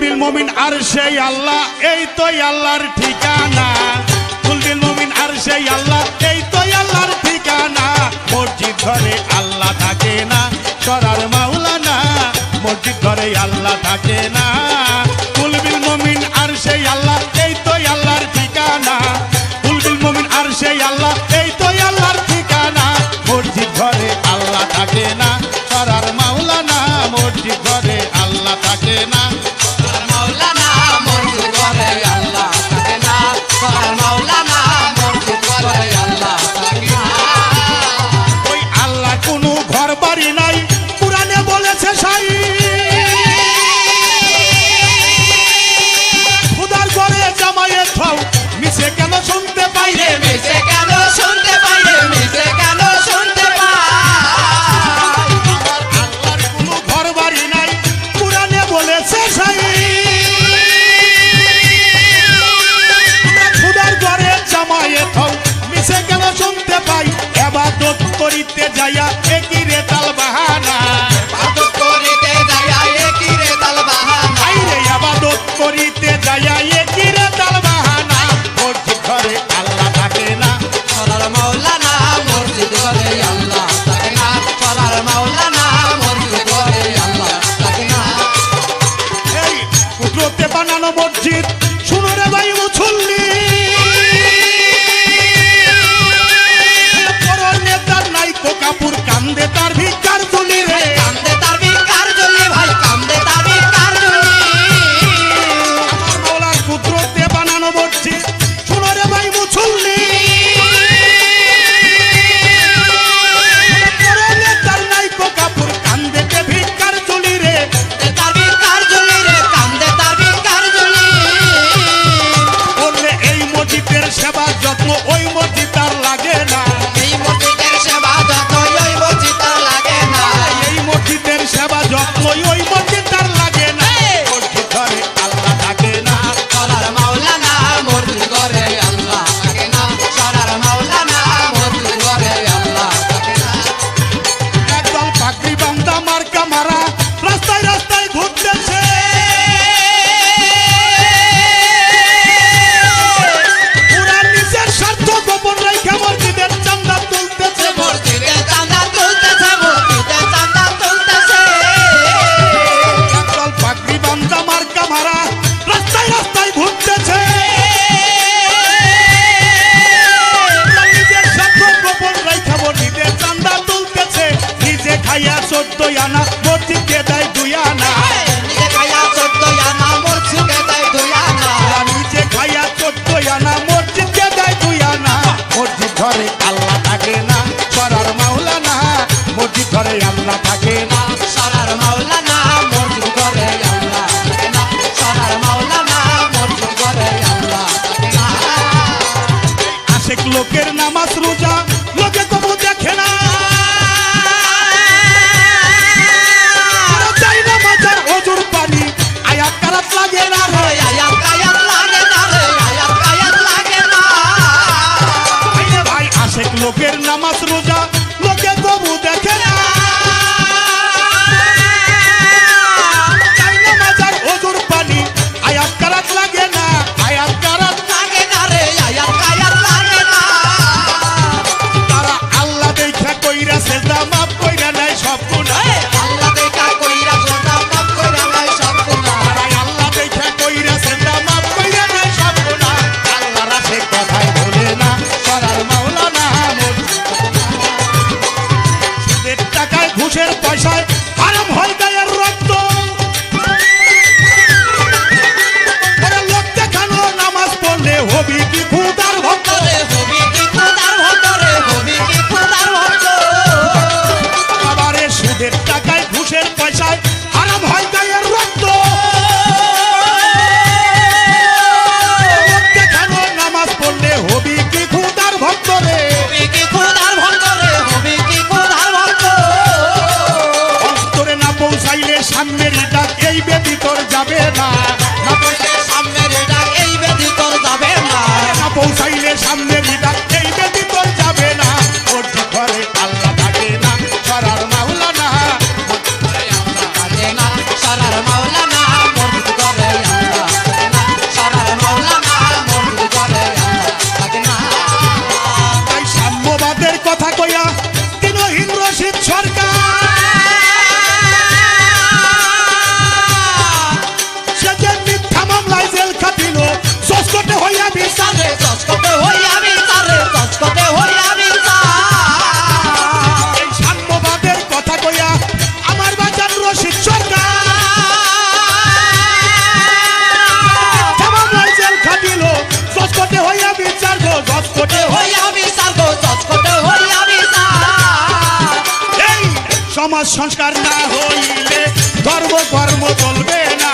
কুলবিল মুমিন আর সেই আল্লাহ, এই তো আল্লাহর ঠিকানা। কুলবিল মুমিন আর সেই আল্লাহ, এই তো আল্লাহর ঠিকানা। মসজিদ ঘরে আল্লাহ থাকে না, সরার মাওলানা। মসজিদ ঘরে আল্লাহ থাকে না। কুলবিল মুমিন আর সেই আল্লাহ, এই তো আল্লাহর ঠিকানা। কুলবিল মুমিন আর সেই আল্লাহ, এই তো আল্লাহর ঠিকানা। মসজিদ ঘরে আল্লাহ থাকে না, সরার মাওলানা। মসজিদ ঘরে আল্লাহ থাকে না, মাওলানা। মসজিদ ঘরে আল্লাহ থাকে না, মাওলানা। মসজিদ ঘরে আল্লাহ থাকে না। ওই আল্লাহ কোনো ঘর বাড়ি নাই, কুরআনে বলেছে সাই। খুদার ঘরে জামায়েত হও, মিছে কেন শুনতে পাই রে? মিছে কেন শুনতে পাই রে? মিছে কেন শুনতে পাই? আল্লাহর কোনো ঘর বাড়ি নাই, কুরআনে বলেছে সাই। খুদার ঘরে জামায়েত হও, মিছে কেন শুনতে পাই? ইবাদত করিতে যাইয়া একই রে তাল বাহানা। ইবাদত করিতে যাইয়া একই রে তাল বাহানা। আইরে ইবাদত করিতে যাইয়া একই রে তাল বাহানা। মসজিদ ঘরে আল্লাহ থাকে না, সরার মাওলানা। মসজিদ ঘরে আল্লাহ থাকে না, সরার মাওলানা। মসজিদ ঘরে আল্লাহ থাকে না। এই কুদরতে বানানো মসজিদ, শুনো রে ভাই মুসল্লি। পরনে তার নাইকো কাপড়, কান্দে তার ভিক্ষার তুলি রে। কান্দে তার ভিক্ষার জলি ভাই, কান্দে তার ভিক্ষার জলি। আমার মাওলার কুদরতে বানানো মসজিদ, শুনো রে ভাই মুসল্লি। পরনে তার নাইকো কাপড়, কান্দে তে ভিক্ষার তুলি রে। তার ভিক্ষার জলি রে, কান্দে তার ভিক্ষার জলি। বললে এই মসজিদের সেবা যত্ন ওই মসজিদ তার লাগে না। এই মসজিদের সেবা যত্ন ওই মসজিদ তার লাগে না। এই মসজিদের সেবা যত্ন ওই মসজিদ তার লাগে না। মসজিদ ঘরে আল্লাহ থাকে না, সরার মাওলানা। মসজিদ ঘরে আল্লাহ থাকে না, সরার মাওলানা। মসজিদ ঘরে আল্লাহ থাকে না। একদল পাগড়ি বান্দা মার্কা মারা রাস্তায় রাস্তায় ঘুরতেছে। ওরা নিজের স্বার্থ গোপন রেখে মসজিদের চান্দা তুলতেছে। মসজিদের চাঁদা তুলতেছে, মসজিদের চাঁদা তুলতেছে। একদল পাগড়ি বান্দা মার্কা মারা রাস্তায় রাস্তায় ঘুরতেছে। নিজের স্বার্থ গোপন রেখে মসজিদের চান্দা তুলতেছে। নিজে খাইয়া 14 আনা, মসজিদকে দেয় 2 আনা। নিজে খাইয়া 14 আনা, মসজিদকে দেয় 2 আনা। নিজে খাইয়া 14 আনা, মসজিদকে দেয় 2 আনা। মসজিদ ঘরে আল্লাহ থাকে না, সরার মাওলানা। মসজিদ ঘরে আল্লাহ থাকে না, সরার মাওলানা। মসজিদ ঘরে আল্লাহ থাকে না, সরার মাওলানা। মসজিদ ঘরে আল্লাহ থাকে না। আশেক লোকের নামাজ রোজা লোকে তবু দেখে না। চাই না মাজার হুজুর পানি, আয়াত কারাত লাগে না রে। আয়াত কায়াত লাগে না রে, আয়াত কায়াত লাগে না। আইরে ভাই আশেক লোকের নামাজ রোজা লোকে তবু দেখে না। চাই না মাজার হুজুর পানি, আয়াত কারাত লাগে না। আয়াত কারাত লাগে না রে, আয়াত কায়াত লাগে না। তারা আল্লাহ দেখা কইরা সেজদা মাফ কইরা নেয় সব গুনাহ। আল্লাহ দেখা কইরা সেজদা মাফ কইরা নেয় সব গুনাহ। তারা আল্লাহ দেখা কইরা সেজদা মাফ কইরা নেয় সব গুনাহ। আল্লাহর আশে কথাই বলে না, সরার মাওলানা। সুদের টাকায় ঘুষের পয়সায় হারাম হয় গায়ের রক্ত। ওরা লোক দেখানো নামাজ পড়লে হবি কি খুদার ভক্ত। রে হবি কি খোদার ভক্ত রে, হবি কি খোদার ভক্ত। আবারে সুদের টাকায় ঘুষের পয়সায় হারাম হয় গায়ের রক্ত। লোক দেখানো নামাজ পড়লে হবি কি খুদার ভক্ত রে। হবি কি খোদার ভক্ত রে, হবি কি খোদার ভক্ত। কোটে হইয়া বিচার গো জজ কোটে হইয়া বিচার এই সমাজ সংস্কার না হইলে ধর্ম কর্ম চলবে না